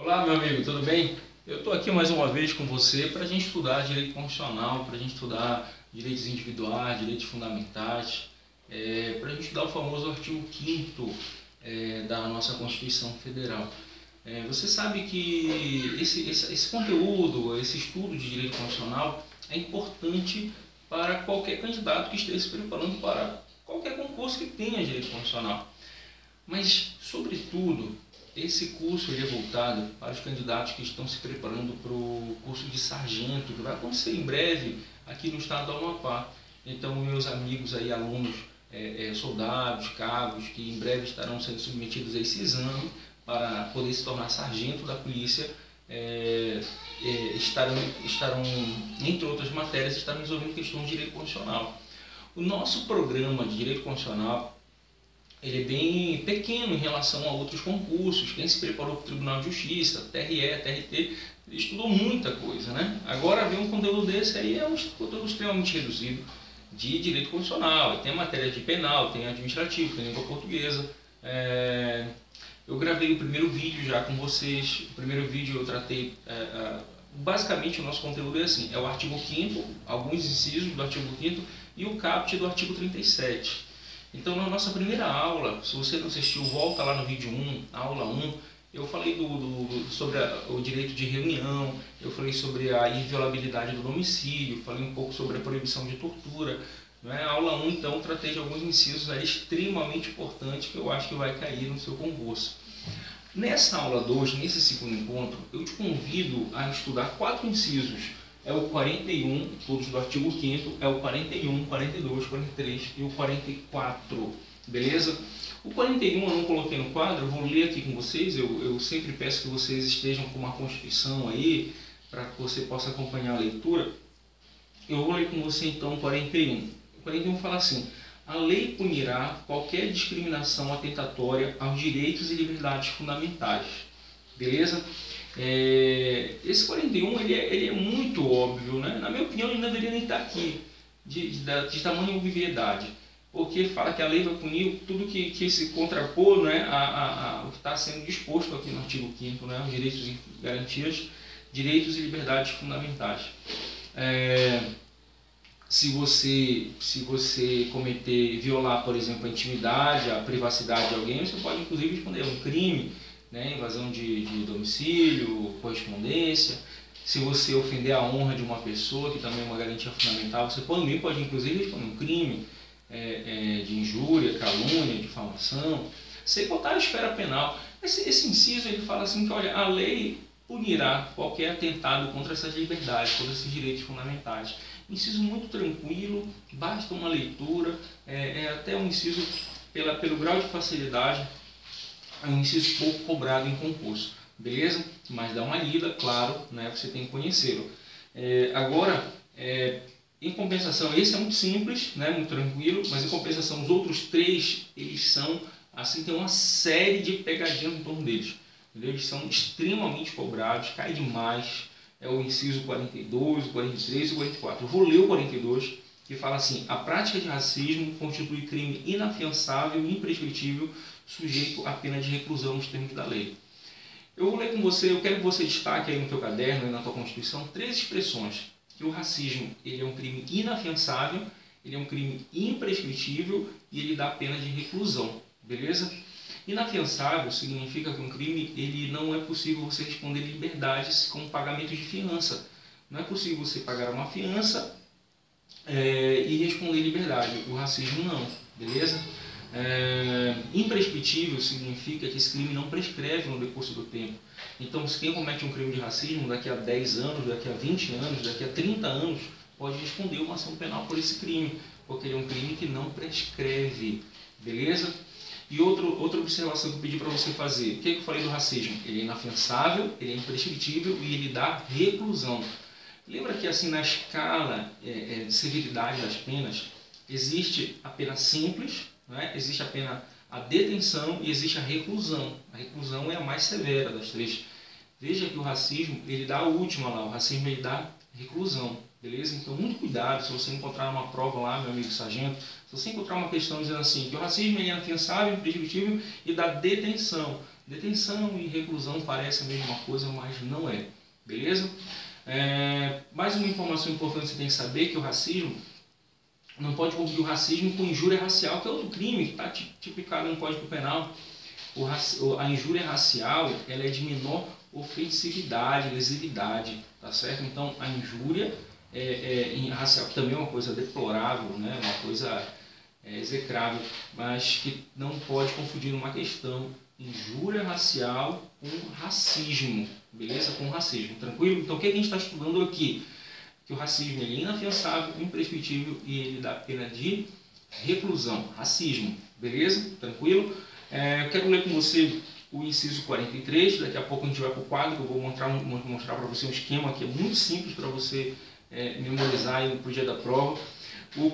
Olá, meu amigo, tudo bem? Eu estou aqui mais uma vez com você para a gente estudar direito constitucional, para a gente estudar direitos individuais, direitos fundamentais, para a gente estudar o famoso artigo 5º da nossa Constituição Federal. Você sabe que esse conteúdo, esse estudo de direito constitucional é importante para qualquer candidato que esteja se preparando para qualquer concurso que tenha direito constitucional. Mas, sobretudo, esse curso ele é voltado para os candidatos que estão se preparando para o curso de sargento, que vai acontecer em breve aqui no estado do Amapá. Então, meus amigos aí, alunos, soldados, cabos, que em breve estarão sendo submetidos a esse exame para poder se tornar sargento da polícia, estarão, entre outras matérias, estarão resolvendo questões de direito constitucional. O nosso programa de direito constitucional ele é bem pequeno em relação a outros concursos. Quem se preparou para o Tribunal de Justiça, TRE, TRT, estudou muita coisa, né? Agora ver um conteúdo desse aí é um conteúdo extremamente reduzido de direito constitucional. Tem a matéria de penal, tem administrativo, tem língua portuguesa. Eu gravei o primeiro vídeo já com vocês. O primeiro vídeo eu tratei... basicamente o nosso conteúdo é assim, é o artigo 5º, alguns incisos do artigo 5º e o caput do artigo 37. Então, na nossa primeira aula, se você não assistiu, volta lá no vídeo 1, aula 1, eu falei sobre o direito de reunião, eu falei sobre a inviolabilidade do domicílio, falei um pouco sobre a proibição de tortura. Né? A aula 1, então, tratei de alguns incisos extremamente importantes que eu acho que vai cair no seu concurso. Nessa aula 2, nesse segundo encontro, eu te convido a estudar 4 incisos. É o 41, todos do artigo 5º, é o 41, 42, 43 e o 44, beleza? O 41 eu não coloquei no quadro, eu vou ler aqui com vocês, eu sempre peço que vocês estejam com uma Constituição aí, para que você possa acompanhar a leitura. Eu vou ler com você então o 41. O 41 fala assim: a lei punirá qualquer discriminação atentatória aos direitos e liberdades fundamentais, beleza? Esse 41 ele é muito óbvio, né? Na minha opinião ele não deveria nem estar aqui, de tamanha obviedade, porque fala que a lei vai punir tudo que se contrapor, né, o que está sendo disposto aqui no artigo 5º, né, os direitos e garantias, direitos e liberdades fundamentais. Se você violar, por exemplo, a intimidade, a privacidade de alguém, você pode inclusive responder a um crime, né, invasão de domicílio, correspondência. Se você ofender a honra de uma pessoa, que também é uma garantia fundamental, você também pode inclusive responder um crime de injúria, calúnia, difamação, sem contar a esfera penal. Esse inciso ele fala assim que, olha, a lei punirá qualquer atentado contra essas liberdades, contra esses direitos fundamentais. Inciso muito tranquilo, basta uma leitura, até um inciso pelo grau de facilidade, é um inciso pouco cobrado em concurso, beleza? Mas dá uma lida, claro, né? Você tem que conhecê-lo. Agora, em compensação, esse é muito simples, né? Muito tranquilo, mas em compensação os outros 3, eles são, assim, tem uma série de pegadinhas em torno deles, entendeu? Eles são extremamente cobrados, cai demais. É o inciso 42, o 43 e o 44. Eu vou ler o 42, que fala assim: a prática de racismo constitui crime inafiançável e imprescritível, sujeito à pena de reclusão nos termos da lei. Eu vou ler com você, eu quero que você destaque aí no teu caderno, aí na tua Constituição, 3 expressões. Que o racismo ele é um crime inafiançável, ele é um crime imprescritível e ele dá pena de reclusão, beleza? Inafiançável significa que um crime ele não é possível você responder liberdades com pagamento de fiança. Não é possível você pagar uma fiança e responder liberdade. O racismo não, beleza? Imprescritível significa que esse crime não prescreve no decurso do tempo. Então, se quem comete um crime de racismo daqui a 10 anos, daqui a 20 anos, daqui a 30 anos, pode responder uma ação penal por esse crime, porque ele é um crime que não prescreve, beleza? E outra observação que eu pedi para você fazer: o que eu falei do racismo? Ele é inafiançável, ele é imprescritível e ele dá reclusão. Lembra que assim na escala de severidade das penas, existe a pena simples, né? Existe a pena a detenção e existe a reclusão. A reclusão é a mais severa das 3. Veja que o racismo, ele dá a última lá, o racismo ele dá reclusão, beleza? Então muito cuidado se você encontrar uma prova lá, meu amigo sargento, se você encontrar uma questão dizendo assim, que o racismo é inafiançável, imprescritível e dá detenção. Detenção e reclusão parecem a mesma coisa, mas não é. Beleza? Mais uma informação importante que você tem que saber, que o racismo não pode confundir o racismo com injúria racial, que é outro crime que está tipicado no Código Penal. A injúria racial, ela é de menor ofensividade, lesividade, tá certo? Então, a injúria racial, que também é uma coisa deplorável, né? Uma coisa execrável, mas que não pode confundir numa questão injúria racial com racismo, beleza? Com racismo, tranquilo? Então, o que a gente está estudando aqui? Que o racismo ele é inafiançável, imprescritível e ele dá pena de reclusão. Racismo, beleza? Tranquilo? Eu quero ler com você o inciso 43, daqui a pouco a gente vai para o quadro, que eu vou mostrar para você um esquema que é muito simples para você memorizar para o dia da prova. O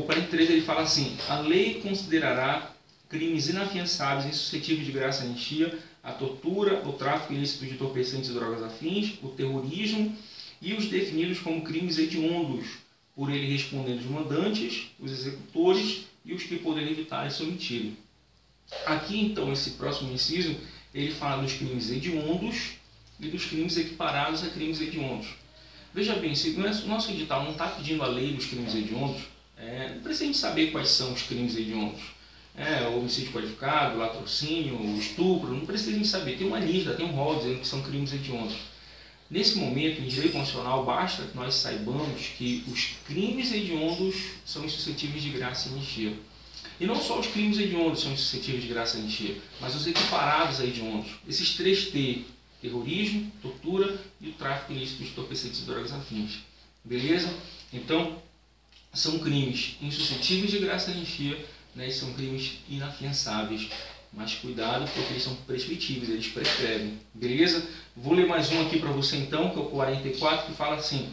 43 ele fala assim: a lei considerará crimes inafiançáveis, insuscetíveis de graça e anistia, a tortura, o tráfico ilícito de entorpecentes e drogas afins, o terrorismo e os definidos como crimes hediondos, por ele respondendo os mandantes, os executores e os que poderem evitar e se omitirem. Aqui, então, esse próximo inciso, ele fala dos crimes hediondos e dos crimes equiparados a crimes hediondos. Veja bem, se o nosso edital não está pedindo a lei dos crimes hediondos, não precisa a gente saber quais são os crimes hediondos. O homicídio qualificado, o latrocínio, o estupro, não precisa a gente saber. Tem uma lista, tem um rol dizendo que são crimes hediondos. Nesse momento, em direito constitucional, basta que nós saibamos que os crimes hediondos são insuscetíveis de graça e anistia. E não só os crimes hediondos são insuscetíveis de graça e anistia, mas os equiparados a hediondos. Esses 3T, terrorismo, tortura e o tráfico ilícito de entorpecentes e drogas afins. Beleza? Então, são crimes insuscetíveis de graça e anistia, né, e são crimes inafiançáveis. Mas cuidado, porque eles são prescritíveis, eles prescrevem. Beleza? Vou ler mais um aqui para você então, que é o 44, que fala assim: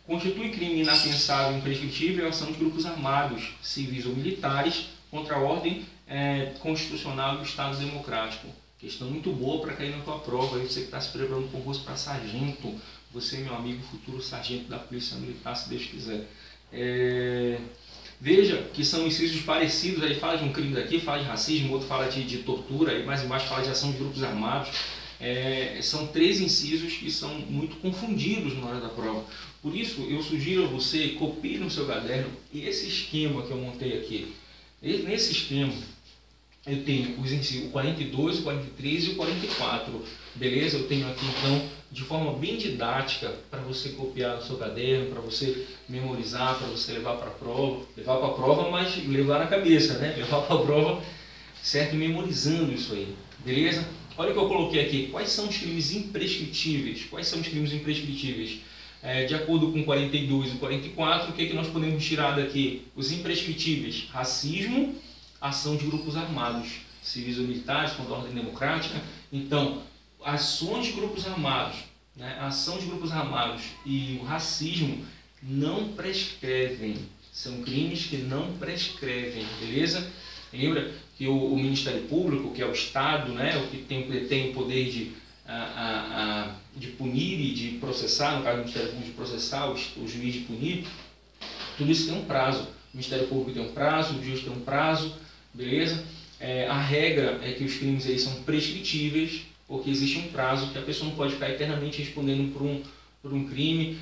constitui crime inafiançável e imprescritível a ação de grupos armados, civis ou militares, contra a ordem constitucional do Estado Democrático. Questão muito boa para cair na tua prova, aí você que está se preparando para o concurso para sargento, você, meu amigo, futuro sargento da Polícia Militar, se Deus quiser. Veja que são incisos parecidos, aí fala de um crime daqui, fala de racismo, outro fala de tortura, aí mais embaixo fala de ação de grupos armados. São 3 incisos que são muito confundidos na hora da prova. Por isso, eu sugiro a você, copie no seu caderno esse esquema que eu montei aqui. Nesse esquema, eu tenho os incisos, o 42, o 43 e o 44. Beleza? Eu tenho aqui, então, de forma bem didática, para você copiar no seu caderno, para você memorizar, para você levar para a prova. Levar para a prova, mas levar na cabeça, né? Levar para a prova, certo? Memorizando isso aí. Beleza? Olha o que eu coloquei aqui. Quais são os crimes imprescritíveis? Quais são os crimes imprescritíveis? De acordo com o 42 e o 44, o que nós podemos tirar daqui? Os imprescritíveis: racismo, ação de grupos armados, civis ou militares, contra a ordem democrática. Então, ações de grupos armados, né? A ação de grupos armados e o racismo não prescrevem. São crimes que não prescrevem, beleza? Lembra que o Ministério Público, que é o Estado, né, o que tem o poder de punir e de processar, no caso do Ministério Público de processar, o juiz de punir, tudo isso tem um prazo. O Ministério Público tem um prazo, o juiz tem um prazo, beleza? A regra é que os crimes aí são prescritíveis, porque existe um prazo que a pessoa não pode ficar eternamente respondendo por um crime,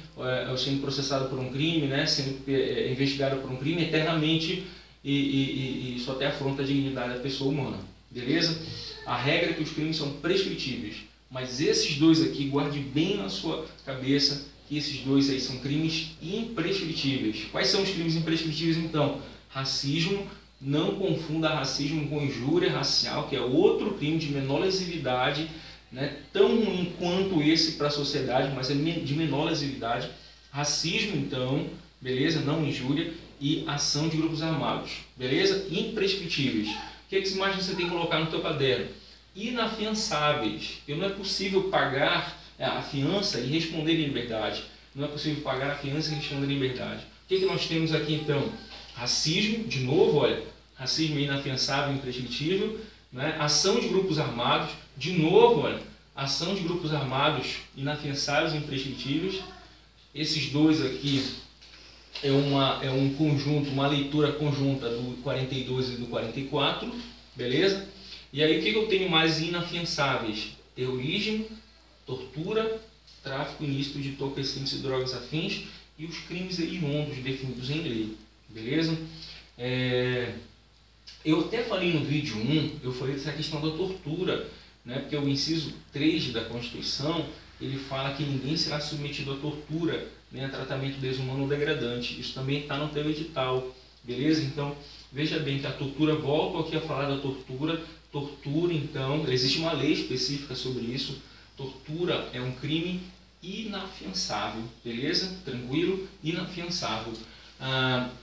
ou sendo processado por um crime, né, sendo investigado por um crime eternamente, e isso até afronta a dignidade da pessoa humana, beleza? A regra é que os crimes são prescritíveis, mas esses dois aqui, guarde bem na sua cabeça que esses dois aí são crimes imprescritíveis. Quais são os crimes imprescritíveis então? Racismo, não confunda racismo com injúria racial, que é outro crime de menor lesividade, né? Tão ruim quanto esse para a sociedade, mas é de menor lesividade. Racismo então, beleza? Não injúria. E ação de grupos armados, beleza? Imprescritíveis. O que mais você tem que colocar no teu caderno? Inafiançáveis. Porque não é possível pagar a fiança e responder em liberdade. Não é possível pagar a fiança e responder em liberdade. O que nós temos aqui então? Racismo, de novo, olha, racismo inafiançável e imprescritível, né? Ação de grupos armados, de novo, olha, ação de grupos armados inafiançáveis e imprescritíveis. Esses dois aqui é um conjunto, uma leitura conjunta do 42 e do 44, beleza? E aí o que eu tenho mais inafiançáveis? Terrorismo, tortura, tráfico ilícito de entorpecentes e drogas afins e os crimes hediondos definidos em lei. Beleza? Eu até falei no vídeo 1, eu falei dessa questão da tortura, né? Porque o inciso 3 da Constituição, ele fala que ninguém será submetido à tortura, nem a tratamento desumano ou degradante. Isso também está no teu edital, beleza? Então, veja bem que a tortura, volto aqui a falar da tortura. Tortura, então, existe uma lei específica sobre isso. Tortura é um crime inafiançável, beleza? Tranquilo? Inafiançável.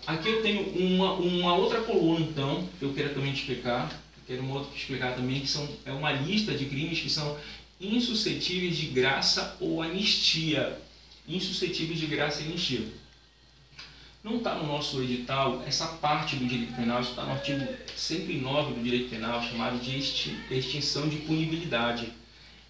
Aqui eu tenho uma outra coluna, então, que eu quero também explicar. Quero uma outra explicar também, que é uma lista de crimes que são insuscetíveis de graça ou anistia. Insuscetíveis de graça e anistia. Não está no nosso edital essa parte do direito penal, isso está no artigo 109 do direito penal, chamado de extinção de punibilidade.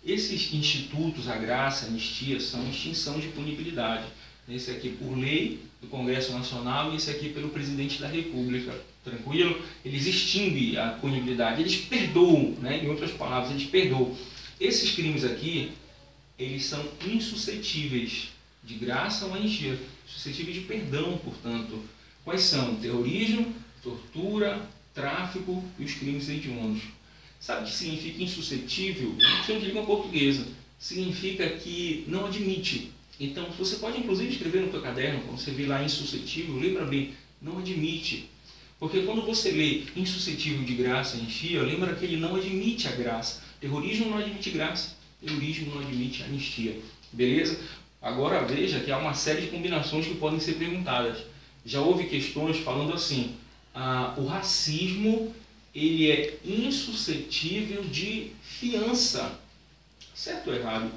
Esses institutos, a graça, a anistia, são extinção de punibilidade. Esse aqui por lei do Congresso Nacional e esse aqui pelo Presidente da República. Tranquilo? Eles extinguem a punibilidade, eles perdoam, né? Em outras palavras, eles perdoam. Esses crimes aqui, eles são insuscetíveis de graça ou anistia, suscetíveis de perdão, portanto. Quais são? Terrorismo, tortura, tráfico e os crimes hediondos. Sabe o que significa insuscetível? Questão de língua portuguesa. Significa que não admite. Então, você pode inclusive escrever no teu caderno, quando você vê lá insuscetível, lembra bem, não admite. Porque quando você lê insuscetível de graça e anistia, lembra que ele não admite a graça. Terrorismo não admite graça, terrorismo não admite anistia. Beleza? Agora veja que há uma série de combinações que podem ser perguntadas. Já houve questões falando assim, o racismo ele é insuscetível de fiança. Certo ou errado?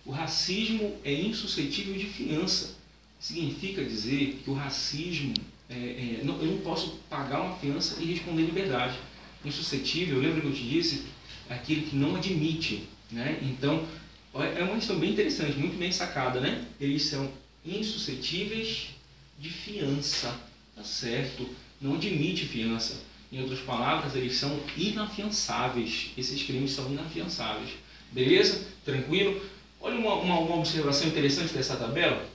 O racismo é insuscetível de fiança. Significa dizer que o racismo, eu não posso pagar uma fiança e responder em liberdade. Insuscetível, lembra que eu te disse? É aquele que não admite, né? Então, é uma questão bem interessante, muito bem sacada, né? Eles são insuscetíveis de fiança, tá certo? Não admite fiança. Em outras palavras, eles são inafiançáveis. Esses crimes são inafiançáveis. Beleza? Tranquilo? Olha uma observação interessante dessa tabela.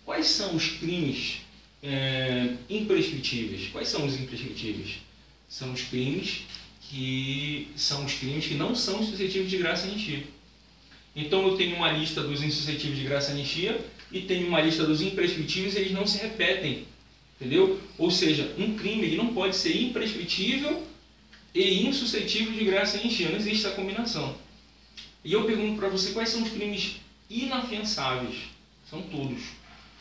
Quais são os crimes imprescritíveis? Quais são os imprescritíveis? São os crimes que não são suscetíveis de graça e anistia. Então eu tenho uma lista dos insuscetíveis de graça e anistia e tenho uma lista dos imprescritíveis e eles não se repetem. Entendeu? Ou seja, um crime ele não pode ser imprescritível e insuscetível de graça e anistia. Não existe essa combinação. E eu pergunto para você quais são os crimes inafiançáveis. São todos.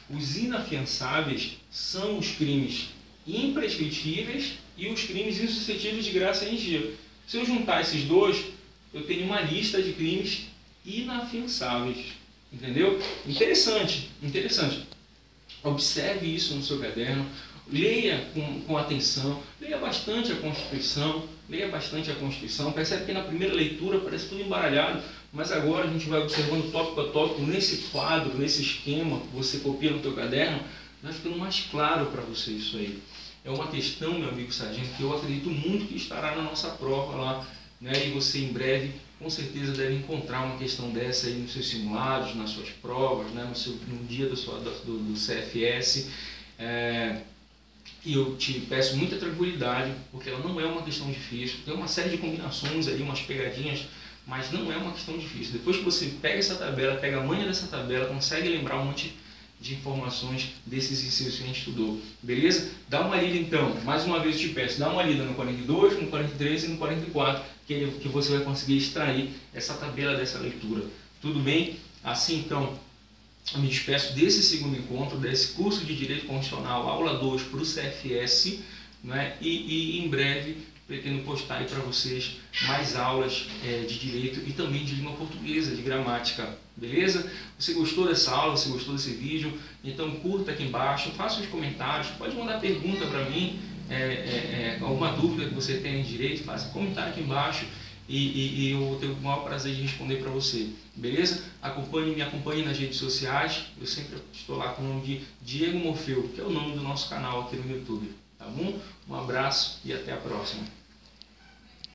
Os inafiançáveis são os crimes imprescritíveis e os crimes insuscetíveis de graça e anistia. Se eu juntar esses dois, eu tenho uma lista de crimes inafiançáveis. Entendeu? Interessante, interessante. Observe isso no seu caderno, leia com atenção, leia bastante a Constituição, percebe que na primeira leitura parece tudo embaralhado, mas agora a gente vai observando tópico a tópico, nesse quadro, nesse esquema que você copia no teu caderno, vai ficando mais claro para você isso aí. É uma questão, meu amigo sargento, que eu acredito muito que estará na nossa prova lá, né? E você em breve, com certeza, deve encontrar uma questão dessa aí nos seus simulados, nas suas provas, né? No dia do CFS. E eu te peço muita tranquilidade, porque ela não é uma questão difícil. Tem uma série de combinações ali, umas pegadinhas, mas não é uma questão difícil. Depois que você pega essa tabela, pega a manha dessa tabela, consegue lembrar um monte de informações desses incisos que a gente estudou. Beleza? Dá uma lida então, mais uma vez eu te peço, dá uma lida no 42, no 43 e no 44, que você vai conseguir extrair essa tabela dessa leitura. Tudo bem? Assim então, eu me despeço desse segundo encontro, desse curso de Direito Constitucional, aula 2 para o CFS, né? E em breve pretendo postar aí para vocês mais aulas de Direito e também de Língua Portuguesa, de Gramática, beleza? Você gostou dessa aula, você gostou desse vídeo? Então curta aqui embaixo, faça os comentários, pode mandar pergunta para mim, alguma dúvida que você tenha em Direito, faça comentário aqui embaixo. E eu vou ter o maior prazer de responder para você, beleza? Me acompanhe nas redes sociais, eu sempre estou lá com o nome de Diego Morfeu, que é o nome do nosso canal aqui no YouTube, tá bom? Um abraço e até a próxima.